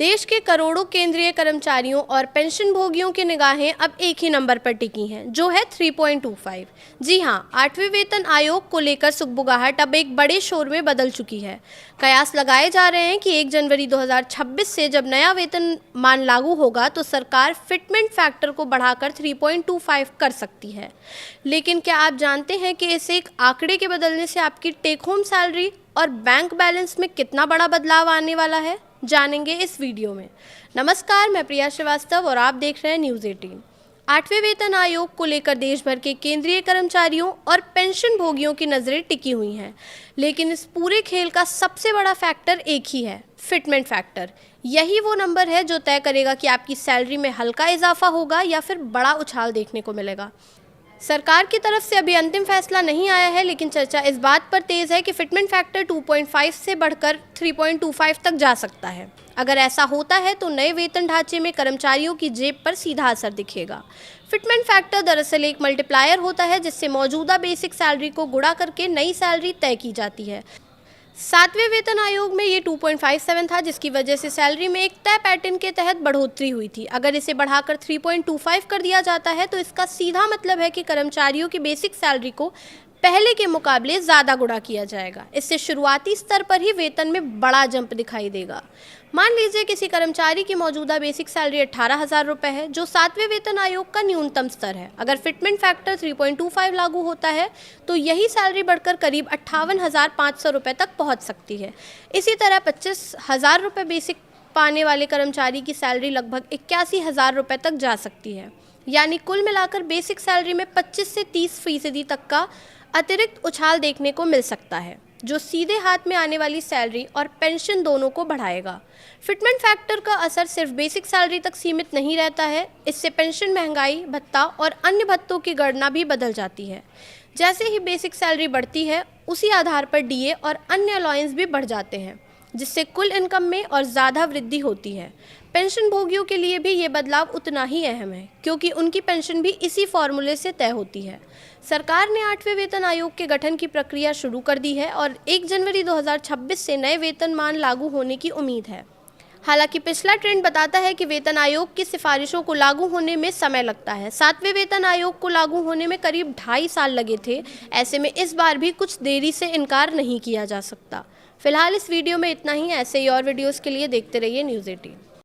देश के करोड़ों केंद्रीय कर्मचारियों और पेंशन भोगियों की निगाहें अब एक ही नंबर पर टिकी हैं, जो है 3.25। जी हां, 8वें वेतन आयोग को लेकर सुगबुगाहट अब एक बड़े शोर में बदल चुकी है। कयास लगाए जा रहे हैं कि 1 जनवरी 2026 से जब नया वेतन मान लागू होगा तो सरकार फिटमेंट फैक्टर को बढ़ाकर 3.25 कर सकती है। लेकिन क्या आप जानते हैं कि इस एक आंकड़े के बदलने से आपकी टेक होम सैलरी और बैंक बैलेंस में कितना बड़ा बदलाव आने वाला है? जानेंगे इस वीडियो में। नमस्कार, मैं प्रिया श्रीवास्तव और आप देख रहे हैं न्यूज़ 18। 8वें वेतन आयोग को लेकर देश भर के केंद्रीय कर्मचारियों और पेंशन भोगियों की नज़रें टिकी हुई हैं, लेकिन इस पूरे खेल का सबसे बड़ा फैक्टर एक ही है, फिटमेंट फैक्टर। यही वो नंबर है जो तय करेगा कि आपकी सैलरी में हल्का इजाफा होगा या फिर बड़ा उछाल देखने को मिलेगा। सरकार की तरफ से अभी अंतिम फैसला नहीं आया है, लेकिन चर्चा इस बात पर तेज़ है कि फिटमेंट फैक्टर 2.5 से बढ़कर 3.25 तक जा सकता है। अगर ऐसा होता है तो नए वेतन ढांचे में कर्मचारियों की जेब पर सीधा असर दिखेगा। फिटमेंट फैक्टर दरअसल एक मल्टीप्लायर होता है जिससे मौजूदा बेसिक सैलरी को गुणा करके नई सैलरी तय की जाती है। 7वें वेतन आयोग में ये 2.57 था, जिसकी वजह से सैलरी में एक तय पैटर्न के तहत बढ़ोतरी हुई थी। अगर इसे बढ़ाकर 3.25 कर दिया जाता है तो इसका सीधा मतलब है कि कर्मचारियों की बेसिक सैलरी को पहले के मुकाबले ज़्यादा गुणा किया जाएगा। इससे शुरुआती स्तर पर ही वेतन में बड़ा जंप दिखाई देगा। मान लीजिए किसी कर्मचारी की मौजूदा बेसिक सैलरी 18,000 रुपये है, जो 7वें वेतन आयोग का न्यूनतम स्तर है। अगर फिटमेंट फैक्टर 3.25 लागू होता है तो यही सैलरी बढ़कर करीब 58,500 रुपये तक पहुंच सकती है। इसी तरह 25,000 रुपये बेसिक पाने वाले कर्मचारी की सैलरी लगभग 81,000 रुपये तक जा सकती है। यानी कुल मिलाकर बेसिक सैलरी में 25 से 30% तक का अतिरिक्त उछाल देखने को मिल सकता है, जो सीधे हाथ में आने वाली सैलरी और पेंशन दोनों को बढ़ाएगा। फिटमेंट फैक्टर का असर सिर्फ बेसिक सैलरी तक सीमित नहीं रहता है, इससे पेंशन, महंगाई भत्ता और अन्य भत्तों की गणना भी बदल जाती है। जैसे ही बेसिक सैलरी बढ़ती है, उसी आधार पर डीए और अन्य अलाउंस भी बढ़ जाते हैं, जिससे कुल इनकम में और ज़्यादा वृद्धि होती है। पेंशन भोगियों के लिए भी ये बदलाव उतना ही अहम है, क्योंकि उनकी पेंशन भी इसी फॉर्मूले से तय होती है। सरकार ने 8वें वेतन आयोग के गठन की प्रक्रिया शुरू कर दी है और 1 जनवरी 2026 से नए वेतनमान लागू होने की उम्मीद है। हालांकि पिछला ट्रेंड बताता है कि वेतन आयोग की सिफारिशों को लागू होने में समय लगता है। 7वें वेतन आयोग को लागू होने में करीब 2.5 साल लगे थे। ऐसे में इस बार भी कुछ देरी से इनकार नहीं किया जा सकता। फिलहाल इस वीडियो में इतना ही। ऐसे ही और वीडियोज़ के लिए देखते रहिए न्यूज़ 18।